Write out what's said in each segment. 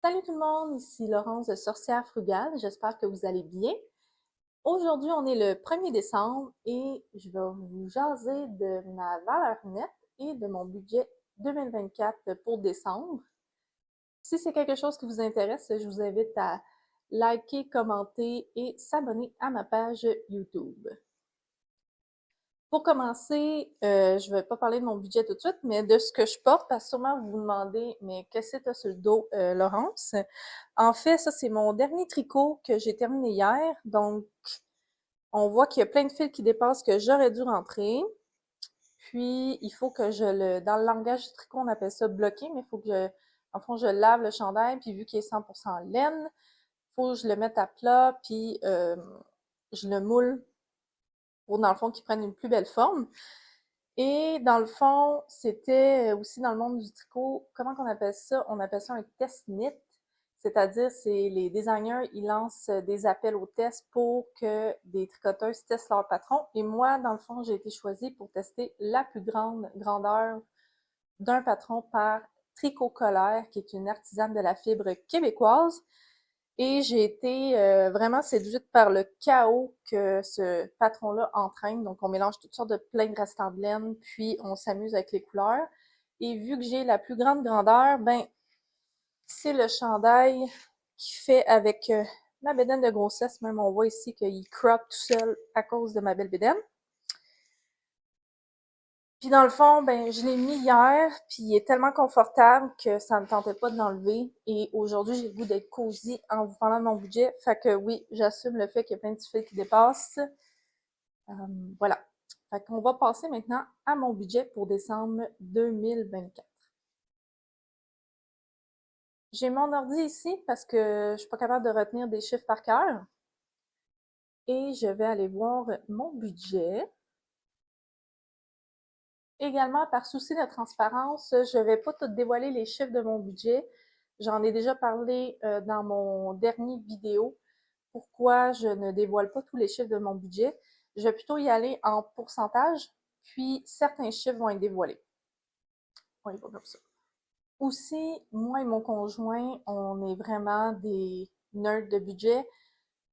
Salut tout le monde, ici Laurence de Sorcière Frugale, j'espère que vous allez bien. Aujourd'hui, on est le 1er décembre et je vais vous jaser de ma valeur nette et de mon budget 2024 pour décembre. Si c'est quelque chose qui vous intéresse, je vous invite à liker, commenter et s'abonner à ma page YouTube. Pour commencer, je vais pas parler de mon budget tout de suite, mais de ce que je porte, parce que sûrement vous vous demandez, mais qu'est-ce que tu as sur le dos, Laurence? En fait, ça, c'est mon dernier tricot que j'ai terminé hier. Donc, on voit qu'il y a plein de fils qui dépassent que j'aurais dû rentrer. Puis, il faut que dans le langage du tricot, on appelle ça bloquer, mais il faut que en fond, je lave le chandail, puis vu qu'il est 100% laine, il faut que je le mette à plat, puis je le moule pour, dans le fond, qu'il prenne une plus belle forme. Et dans le fond, c'était aussi dans le monde du tricot, comment qu'on appelle ça? On appelle ça un test knit, c'est-à-dire c'est les designers, ils lancent des appels aux tests pour que des tricoteuses testent leur patron. Et moi, dans le fond, j'ai été choisie pour tester la plus grande grandeur d'un patron par Tricot Colère, qui est une artisane de la fibre québécoise. Et j'ai été vraiment séduite par le chaos que ce patron-là entraîne. Donc, on mélange toutes sortes de plein de restants de laine, puis on s'amuse avec les couleurs. Et vu que j'ai la plus grande grandeur, ben, c'est le chandail qui fait avec ma bédaine de grossesse. Même on voit ici qu'il crop tout seul à cause de ma belle bédaine. Puis dans le fond, ben je l'ai mis hier, puis il est tellement confortable que ça me tentait pas de l'enlever. Et aujourd'hui, j'ai le goût d'être cosy en vous parlant de mon budget. Fait que oui, j'assume le fait qu'il y a plein de fils qui dépassent. Euh, voilà. Fait qu'on va passer maintenant à mon budget pour décembre 2024. J'ai mon ordi ici parce que je suis pas capable de retenir des chiffres par cœur. Et je vais aller voir mon budget. Également, par souci de transparence, je vais pas tout dévoiler les chiffres de mon budget. J'en ai déjà parlé dans mon dernier vidéo. Pourquoi je ne dévoile pas tous les chiffres de mon budget. Je vais plutôt y aller en pourcentage, puis certains chiffres vont être dévoilés. On y va comme ça. Aussi, moi et mon conjoint, on est vraiment des nerds de budget.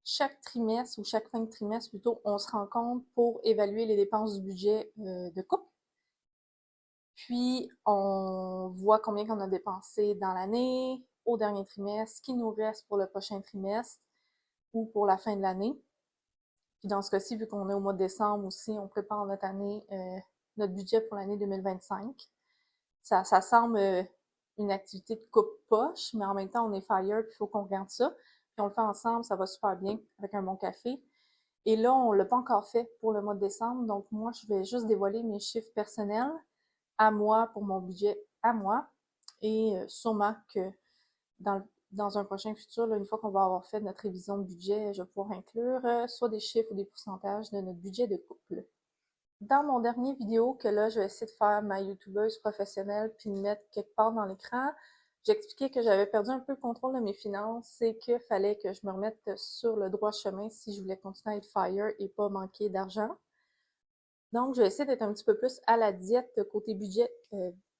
Chaque trimestre ou chaque fin de trimestre plutôt, on se rencontre pour évaluer les dépenses du budget de couple. Puis, on voit combien qu'on a dépensé dans l'année, au dernier trimestre, ce qui nous reste pour le prochain trimestre ou pour la fin de l'année. Puis dans ce cas-ci, vu qu'on est au mois de décembre aussi, on prépare notre année, notre budget pour l'année 2025. Ça semble une activité de coupe-poche, mais en même temps, on est fire, puis il faut qu'on regarde ça. Puis on le fait ensemble, ça va super bien avec un bon café. Et là, on l'a pas encore fait pour le mois de décembre, donc moi, je vais juste dévoiler mes chiffres personnels à moi pour mon budget à moi. Et sûrement que dans, dans un prochain futur, là, une fois qu'on va avoir fait notre révision de budget, je vais pouvoir inclure soit des chiffres ou des pourcentages de notre budget de couple. Dans mon dernier vidéo, que là, je vais essayer de faire ma youtubeuse professionnelle puis de mettre quelque part dans l'écran, j'expliquais que j'avais perdu un peu le contrôle de mes finances et qu'il fallait que je me remette sur le droit chemin si je voulais continuer à être fire et pas manquer d'argent. Donc, je vais essayer d'être un petit peu plus à la diète côté budget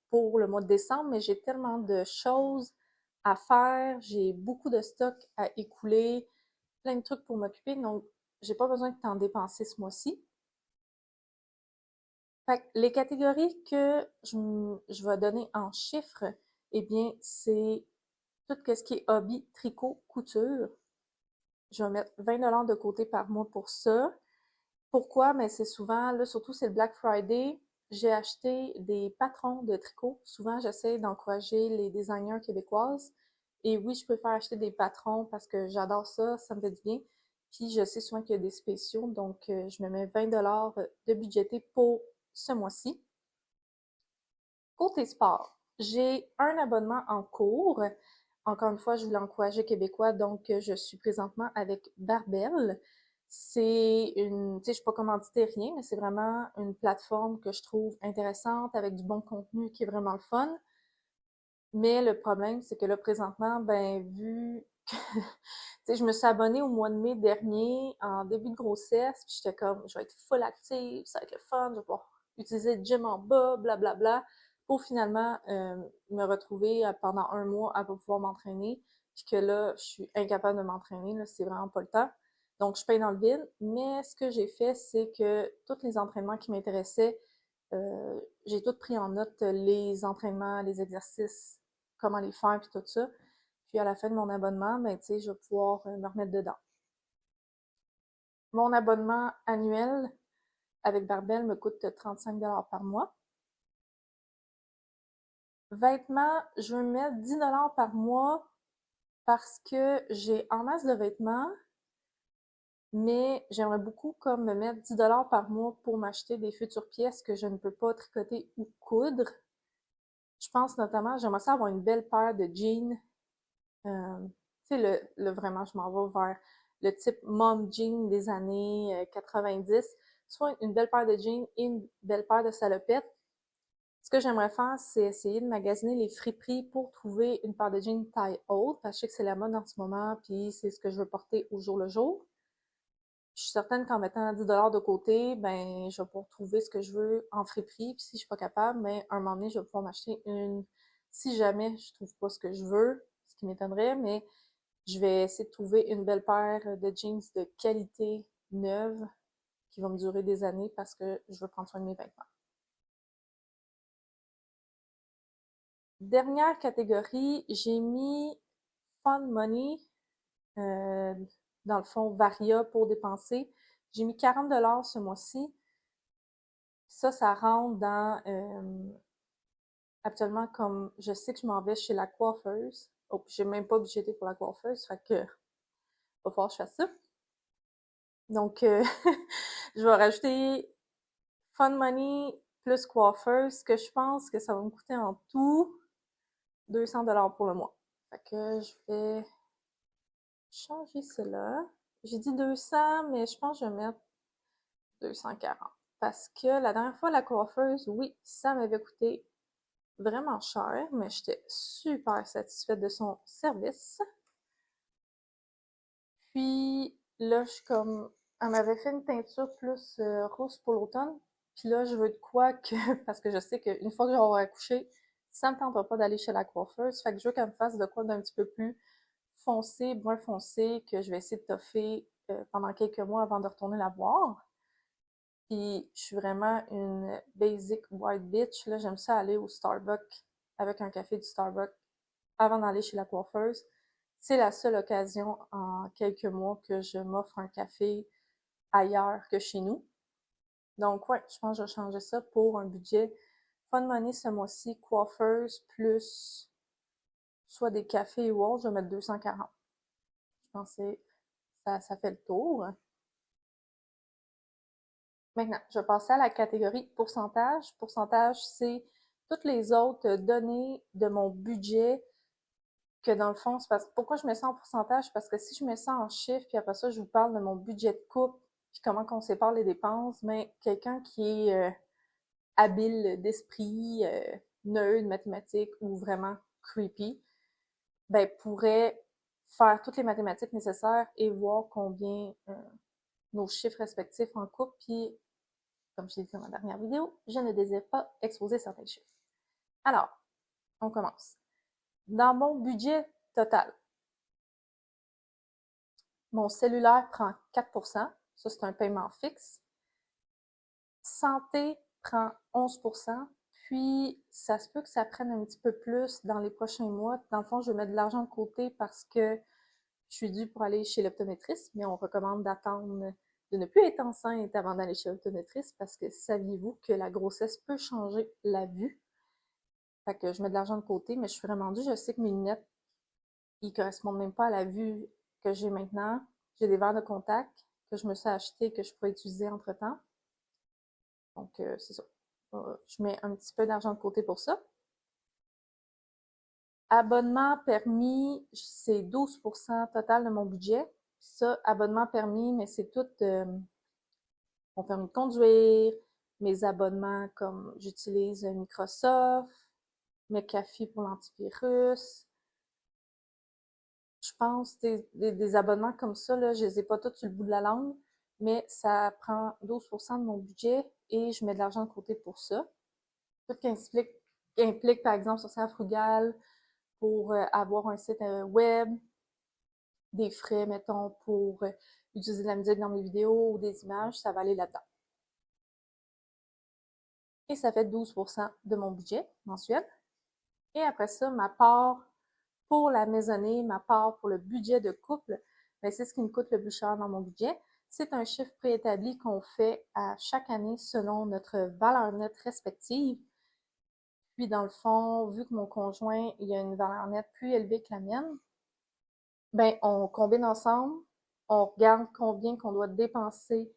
pour le mois de décembre, mais j'ai tellement de choses à faire, j'ai beaucoup de stocks à écouler, plein de trucs pour m'occuper, donc j'ai pas besoin de t'en dépenser ce mois-ci. Fait que les catégories que je vais donner en chiffres, eh bien, c'est tout ce qui est hobby, tricot, couture. Je vais mettre 20 $ de côté par mois pour ça. Pourquoi? Mais c'est souvent, là, surtout c'est le Black Friday, j'ai acheté des patrons de tricot. Souvent, j'essaie d'encourager les designers québécoises. Et oui, je préfère acheter des patrons parce que j'adore ça, ça me fait du bien. Puis je sais souvent qu'il y a des spéciaux, donc je me mets 20 $ de budgété pour ce mois-ci. Côté sport, j'ai un abonnement en cours. Encore une fois, je voulais encourager Québécois, donc je suis présentement avec Barbell. C'est une, tu sais, je suis pas commandité rien, mais c'est vraiment une plateforme que je trouve intéressante avec du bon contenu qui est vraiment le fun. Mais le problème, c'est que là, présentement, ben, vu que, tu sais, je me suis abonnée au mois de mai dernier, en début de grossesse, puis j'étais comme, je vais être full active, ça va être le fun, je vais pouvoir utiliser le gym en bas, blablabla, pour finalement me retrouver pendant un mois à pas pouvoir m'entraîner. puis que là, je suis incapable de m'entraîner, là, c'est vraiment pas le temps. Donc, je paye dans le vide. Mais ce que j'ai fait, c'est que tous les entraînements qui m'intéressaient, j'ai tout pris en note, les entraînements, les exercices, comment les faire, puis tout ça. Puis à la fin de mon abonnement, ben, tu sais, je vais pouvoir me remettre dedans. Mon abonnement annuel avec Barbell me coûte 35$ par mois. Vêtements, je veux mettre 10$ par mois parce que j'ai en masse de vêtements, mais j'aimerais beaucoup comme me mettre 10$ par mois pour m'acheter des futures pièces que je ne peux pas tricoter ou coudre. Je pense notamment, j'aimerais ça avoir une belle paire de jeans. Tu sais, vraiment, je m'en vais vers le type mom jean des années 90. Soit une belle paire de jeans et une belle paire de salopettes. Ce que j'aimerais faire, c'est essayer de magasiner les friperies pour trouver une paire de jeans taille haute, parce que je sais que c'est la mode en ce moment, puis c'est ce que je veux porter au jour le jour. Je suis certaine qu'en mettant 10$ de côté, ben, je vais pouvoir trouver ce que je veux en friperie, puis si je suis pas capable, ben, un moment donné, je vais pouvoir m'acheter une, si jamais je trouve pas ce que je veux, ce qui m'étonnerait, mais je vais essayer de trouver une belle paire de jeans de qualité neuve qui va me durer des années parce que je veux prendre soin de mes vêtements. Dernière catégorie, j'ai mis Fun Money, euh, dans le fond Varia pour dépenser. J'ai mis 40$ ce mois-ci. Ça rentre dans actuellement comme je sais que je m'en vais chez la coiffeuse. Oh, j'ai même pas budgété pour la coiffeuse, fait que va falloir que je fasse ça. Donc je vais rajouter Fun Money plus coiffeuse, que je pense que ça va me coûter en tout 200$ pour le mois. Fait que je vais changer cela. J'ai dit 200, mais je pense que je vais mettre 240. Parce que la dernière fois, la coiffeuse, oui, ça m'avait coûté vraiment cher, mais j'étais super satisfaite de son service. Puis là, je suis comme... Elle m'avait fait une teinture plus rousse pour l'automne. Puis là, je veux de quoi que... Parce que je sais qu'une fois que j'aurai accouché, ça me tentera pas d'aller chez la coiffeuse. Fait que je veux qu'elle me fasse de quoi d'un petit peu plus foncé, brun foncé, que je vais essayer de toffer pendant quelques mois avant de retourner la voir. Puis je suis vraiment une basic white bitch. Là, j'aime ça aller au Starbucks avec un café du Starbucks avant d'aller chez la coiffeuse. C'est la seule occasion en quelques mois que je m'offre un café ailleurs que chez nous. Donc ouais, je pense que je vais changer ça pour un budget Fun Money ce mois-ci, coiffeuse plus soit des cafés ou autre, je vais mettre 240. Je pense que ça fait le tour. Maintenant, je vais passer à la catégorie pourcentage. Pourcentage, c'est toutes les autres données de mon budget que dans le fond, c'est parce pourquoi je mets ça en pourcentage? Parce que si je mets ça en chiffres, puis après ça, je vous parle de mon budget de couple, puis comment qu'on sépare les dépenses, mais quelqu'un qui est habile d'esprit, nerd, mathématique ou vraiment creepy, ben pourrait faire toutes les mathématiques nécessaires et voir combien nos chiffres respectifs en couple, puis comme je l'ai dit dans ma dernière vidéo, je ne désire pas exposer certains chiffres. Alors, on commence. Dans mon budget total, mon cellulaire prend 4%, ça c'est un paiement fixe. Santé prend 11%, puis ça se peut que ça prenne un petit peu plus dans les prochains mois. Dans le fond, je vais mettre de l'argent de côté parce que je suis due pour aller chez l'optométriste, mais on recommande d'attendre de ne plus être enceinte avant d'aller chez l'optométriste parce que saviez-vous que la grossesse peut changer la vue? Fait que je mets de l'argent de côté, mais je suis vraiment due. Je sais que mes lunettes, ils correspondent même pas à la vue que j'ai maintenant. J'ai des verres de contact que je me suis acheté et que je pourrais utiliser entre-temps. Donc, c'est ça. Je mets un petit peu d'argent de côté pour ça. Abonnement permis, c'est 12% total de mon budget. Ça, abonnement permis, mais c'est tout mon permis de conduire, mes abonnements comme j'utilise Microsoft, McAfee pour l'antivirus. Je pense des abonnements comme ça, là, je les ai pas tous sur le bout de la langue, mais ça prend 12% de mon budget et je mets de l'argent de côté pour ça. Tout qui implique par exemple, sur sa frugale, pour avoir un site web, des frais, mettons, pour utiliser de la musique dans mes vidéos ou des images, ça va aller là-dedans. Et ça fait 12% de mon budget mensuel. Et après ça, ma part pour la maisonnée, ma part pour le budget de couple, ben c'est ce qui me coûte le plus cher dans mon budget. C'est un chiffre préétabli qu'on fait à chaque année selon notre valeur nette respective. Puis dans le fond, vu que mon conjoint il a une valeur nette plus élevée que la mienne, ben on combine ensemble, on regarde combien qu'on doit dépenser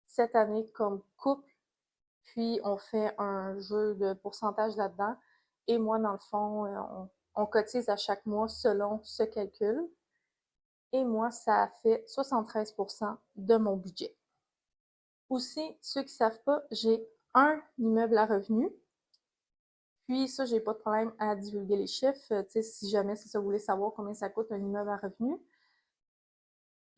cette année comme couple, puis on fait un jeu de pourcentage là-dedans. Et moi, dans le fond, on cotise à chaque mois selon ce calcul. Et moi, ça fait 73% de mon budget. Aussi, ceux qui savent pas, j'ai un immeuble à revenu. Puis ça, j'ai pas de problème à divulguer les chiffres. Tu sais, si jamais c'est ça, vous voulez savoir combien ça coûte un immeuble à revenu.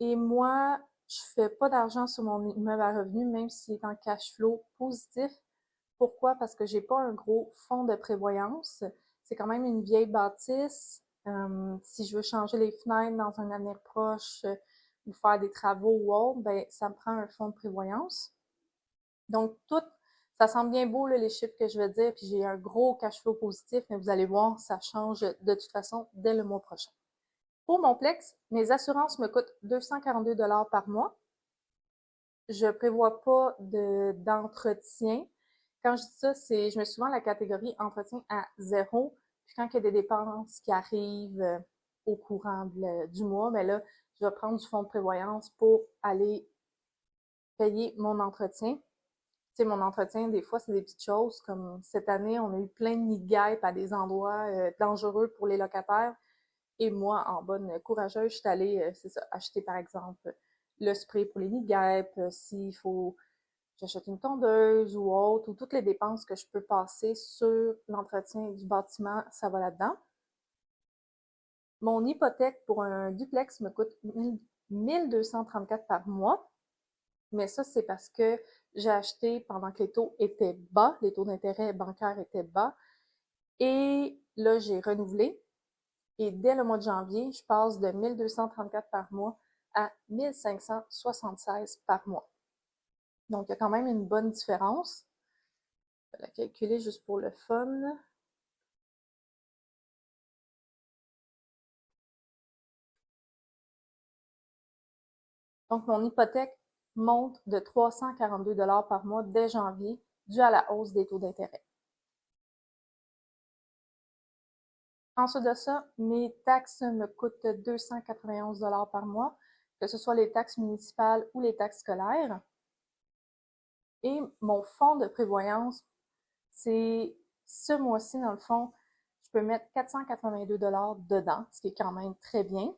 Et moi, je fais pas d'argent sur mon immeuble à revenu, même s'il est en cash flow positif. Pourquoi? Parce que j'ai pas un gros fonds de prévoyance. C'est quand même une vieille bâtisse. Si je veux changer les fenêtres dans un avenir proche ou faire des travaux ou autre, ben ça me prend un fonds de prévoyance. Donc tout, ça semble bien beau là, les chiffres que je vais dire, puis j'ai un gros cash flow positif, mais vous allez voir, ça change de toute façon dès le mois prochain. Pour mon Plex, mes assurances me coûtent 242 $ par mois. Je prévois pas d'entretien. Quand je dis ça, c'est je mets souvent la catégorie entretien à 0. Puis quand il y a des dépenses qui arrivent au courant du mois, ben là, je vais prendre du fonds de prévoyance pour aller payer mon entretien. Tu sais, mon entretien, des fois, c'est des petites choses comme cette année, on a eu plein de nids de guêpes à des endroits dangereux pour les locataires. Et moi, en bonne courageuse, je suis allée, c'est ça, acheter par exemple le spray pour les nids de guêpes, s'il faut j'achète une tondeuse ou autre, ou toutes les dépenses que je peux passer sur l'entretien du bâtiment, ça va là-dedans. Mon hypothèque pour un duplex me coûte 1234 par mois, mais ça, c'est parce que j'ai acheté pendant que les taux étaient bas, les taux d'intérêt bancaires étaient bas, et là, j'ai renouvelé. Et dès le mois de janvier, je passe de 1234 par mois à 1576 par mois. Donc, il y a quand même une bonne différence. Je vais la calculer juste pour le fun. Donc, mon hypothèque monte de 342 $ par mois dès janvier, dû à la hausse des taux d'intérêt. Ensuite de ça, mes taxes me coûtent 291 $ par mois, que ce soit les taxes municipales ou les taxes scolaires. Et mon fonds de prévoyance, c'est ce mois-ci, dans le fond, je peux mettre 482 $ dedans, ce qui est quand même très bien.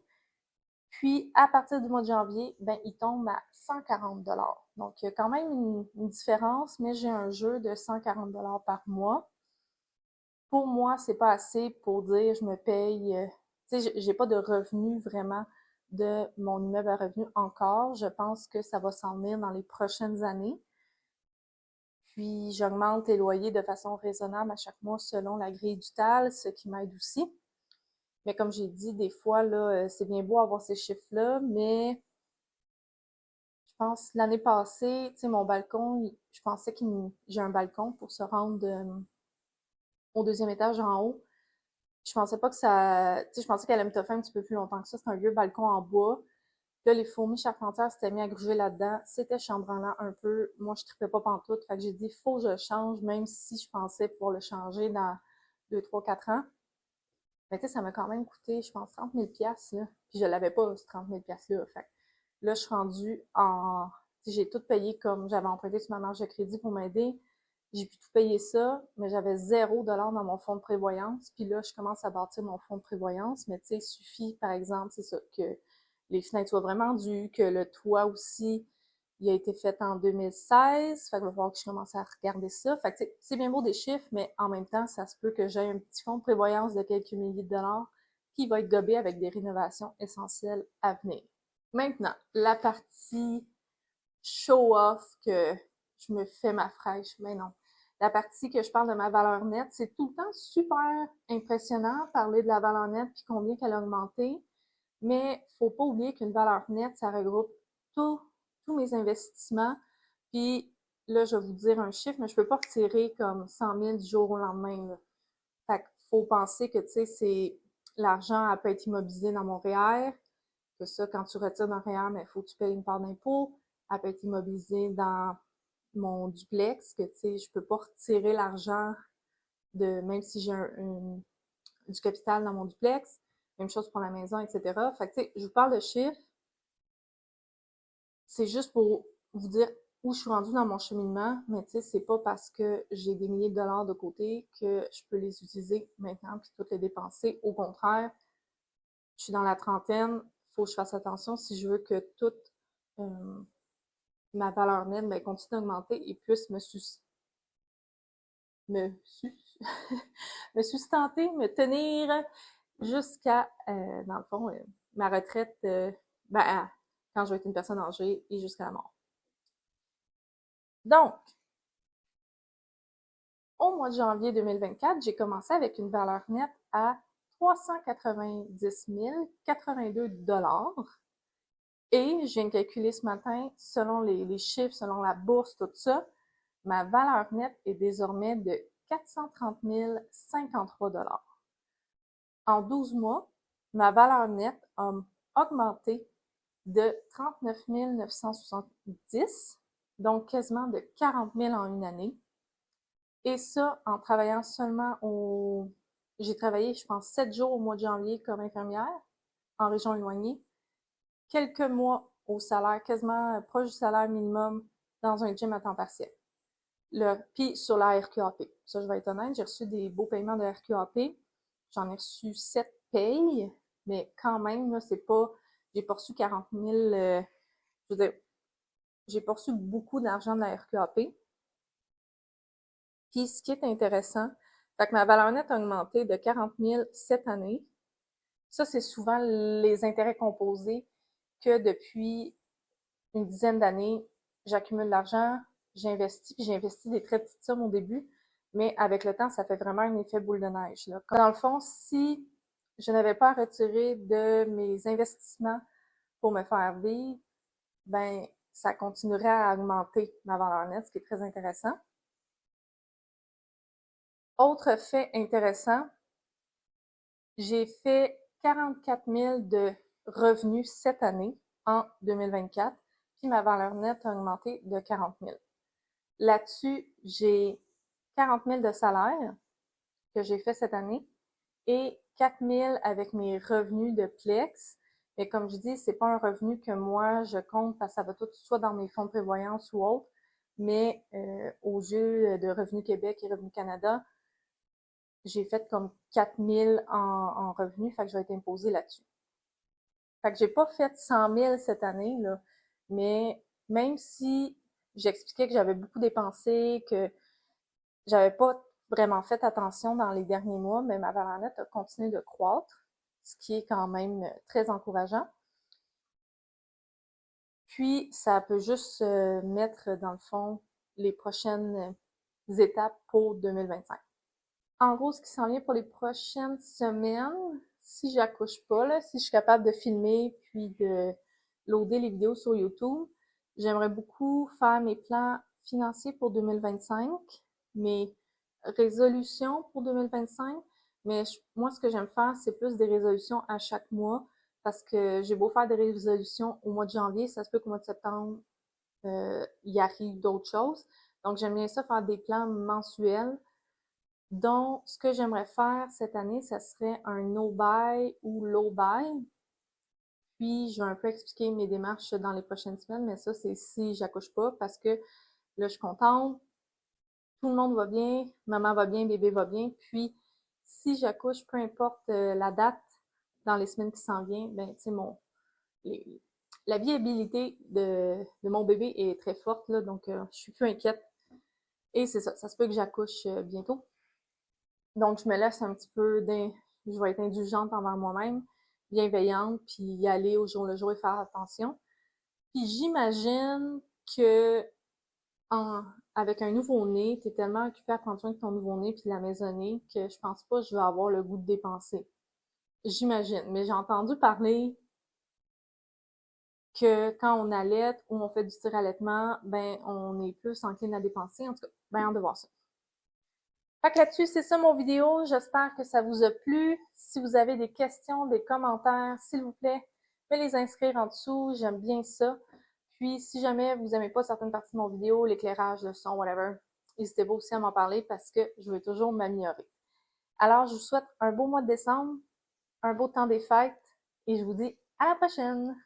Puis, à partir du mois de janvier, ben, il tombe à 140 $. Donc, il y a quand même une différence, mais j'ai un jeu de 140 $ par mois. Pour moi, c'est pas assez pour dire je me paye. Tu sais, j'ai pas de revenus vraiment de mon immeuble à revenus encore. Je pense que ça va s'en venir dans les prochaines années. Puis, j'augmente les loyers de façon raisonnable à chaque mois selon la grille du TAL, ce qui m'aide aussi. Mais comme j'ai dit, des fois, là, c'est bien beau avoir ces chiffres-là, mais je pense l'année passée, tu sais, mon balcon, je pensais que j'ai un balcon pour se rendre au deuxième étage en haut. Je pensais pas que ça, tu sais, je pensais qu'elle allait me toffer un petit peu plus longtemps que ça. C'est un vieux balcon en bois. Là, les fourmis charpentières s'étaient mis à gruger là-dedans. C'était chambranlant un peu. Moi, je tripais pas pantoute. Fait que j'ai dit, faut que je le change, même si je pensais pouvoir le changer dans 2, 3, 4 ans. Mais tu sais, ça m'a quand même coûté, je pense, 30 000 $, là. Puis je l'avais pas, ce 30 000 $ là. Fait que là, je suis rendue en... J'ai tout payé comme j'avais emprunté sur ma marge de crédit pour m'aider. J'ai pu tout payer ça, mais j'avais 0 $ dans mon fonds de prévoyance. Puis là, je commence à bâtir mon fonds de prévoyance. Mais tu sais, il suffit, par exemple, c'est ça, que les fenêtres soient vraiment dues, que le toit aussi, il a été fait en 2016. Fait qu'il va falloir que je commence à regarder ça. Fait que c'est bien beau des chiffres, mais en même temps, ça se peut que j'aie un petit fonds de prévoyance de quelques milliers de dollars qui va être gobé avec des rénovations essentielles à venir. Maintenant, la partie show-off que je me fais ma fraîche, mais non. la partie que je parle de ma valeur nette, c'est tout le temps super impressionnant parler de la valeur nette puis combien qu'elle a augmenté. Mais faut pas oublier qu'une valeur nette, ça regroupe tous mes investissements. Puis là, je vais vous dire un chiffre, mais je peux pas retirer comme 100 000 du jour au lendemain, là. Fait qu'il faut penser que, tu sais, c'est l'argent, elle peut être immobilisée dans mon REER, que ça, quand tu retires d'un REER, il faut que tu payes une part d'impôt. Elle peut être immobilisée dans mon duplex, que, tu sais, je peux pas retirer l'argent de, même si j'ai du capital dans mon duplex. Même chose pour la maison, etc. Fait que, tu sais, je vous parle de chiffres, c'est juste pour vous dire où je suis rendue dans mon cheminement, mais tu sais, c'est pas parce que j'ai des milliers de dollars de côté que je peux les utiliser maintenant puis toutes les dépenser. Au contraire, je suis dans la trentaine, faut que je fasse attention si je veux que toute ma valeur nette ben, continue d'augmenter et puisse me, sus- me sustenter, me tenir jusqu'à, dans le fond, ma retraite, ben, quand je vais être une personne âgée et jusqu'à la mort. Donc, au mois de janvier 2024, j'ai commencé avec une valeur nette à 390 082 $ et je viens de calculer ce matin, selon les chiffres, selon la bourse, tout ça, ma valeur nette est désormais de 430 053 $. En 12 mois, ma valeur nette a augmenté de 39 970, donc quasiment de 40 000 en une année. Et ça, en travaillant seulement au... J'ai travaillé, je pense, 7 jours au mois de janvier comme infirmière en région éloignée, quelques mois au salaire quasiment proche du salaire minimum dans un gym à temps partiel. Puis sur la RQAP. Ça, je vais être honnête, j'ai reçu des beaux paiements de RQAP. J'en ai reçu 7 payes, mais quand même, là, c'est pas... J'ai pas reçu 40 000... je veux dire, j'ai pas reçu beaucoup d'argent de la RQAP. Puis, ce qui est intéressant, fait que ma valeur nette a augmenté de 40 000 cette année. Ça, c'est souvent les intérêts composés que depuis une dizaine d'années, j'accumule de l'argent, j'investis, puis j'ai investi des très petites sommes au début, mais avec le temps, ça fait vraiment un effet boule de neige, là. Dans le fond, si je n'avais pas à retirer de mes investissements pour me faire vivre, ben, ça continuerait à augmenter ma valeur nette, ce qui est très intéressant. Autre fait intéressant, j'ai fait 44 000 de revenus cette année, en 2024, puis ma valeur nette a augmenté de 40 000. Là-dessus, j'ai 40 000 de salaire que j'ai fait cette année et 4 000 avec mes revenus de Plex. Mais comme je dis, c'est pas un revenu que moi je compte parce que ça va tout soit dans mes fonds de prévoyance ou autre, mais aux yeux de Revenu Québec et Revenu Canada, j'ai fait comme 4 000 en revenus, fait que je vais être imposée là-dessus. Fait que j'ai pas fait 100 000 cette année, là, mais même si j'expliquais que j'avais beaucoup dépensé, que j'avais pas vraiment fait attention dans les derniers mois, mais ma valeur nette a continué de croître, ce qui est quand même très encourageant. Puis, ça peut juste mettre, dans le fond, les prochaines étapes pour 2025. En gros, ce qui s'en vient pour les prochaines semaines, si j'accouche pas, là, si je suis capable de filmer puis de loader les vidéos sur YouTube, j'aimerais beaucoup faire mes plans financiers pour 2025, mes résolutions pour 2025, mais moi, ce que j'aime faire, c'est plus des résolutions à chaque mois parce que j'ai beau faire des résolutions au mois de janvier, ça se peut qu'au mois de septembre, il arrive d'autres choses. Donc, j'aime bien ça faire des plans mensuels. Donc, ce que j'aimerais faire cette année, ça serait un no-buy ou low-buy. Puis, je vais un peu expliquer mes démarches dans les prochaines semaines, mais ça, c'est si j'accouche pas, parce que là, je suis contente, tout le monde va bien, maman va bien, bébé va bien. Puis, si j'accouche, peu importe la date dans les semaines qui s'en viennent, ben, tu sais, les- la viabilité de mon bébé est très forte, là, donc je suis plus inquiète. Et c'est ça, ça se peut que j'accouche bientôt. Donc, je me laisse un petit peu, je vais être indulgente envers moi-même, bienveillante, puis y aller au jour le jour et faire attention. Puis j'imagine que avec un nouveau-né, t'es tellement occupé à prendre soin de ton nouveau-né puis de la maisonnée que je pense pas que je vais avoir le goût de dépenser. J'imagine. Mais j'ai entendu parler que quand on allaite ou on fait du tir-allaitement, ben, on est plus encline à dépenser. En tout cas, ben, hâte de voir ça. Fait que là-dessus, c'est ça mon vidéo. J'espère que ça vous a plu. Si vous avez des questions, des commentaires, s'il vous plaît, faites les inscrire en dessous. J'aime bien ça. Puis, si jamais vous aimez pas certaines parties de mon vidéo, l'éclairage, le son, whatever, n'hésitez pas aussi à m'en parler parce que je veux toujours m'améliorer. Alors, je vous souhaite un beau mois de décembre, un beau temps des fêtes et je vous dis à la prochaine!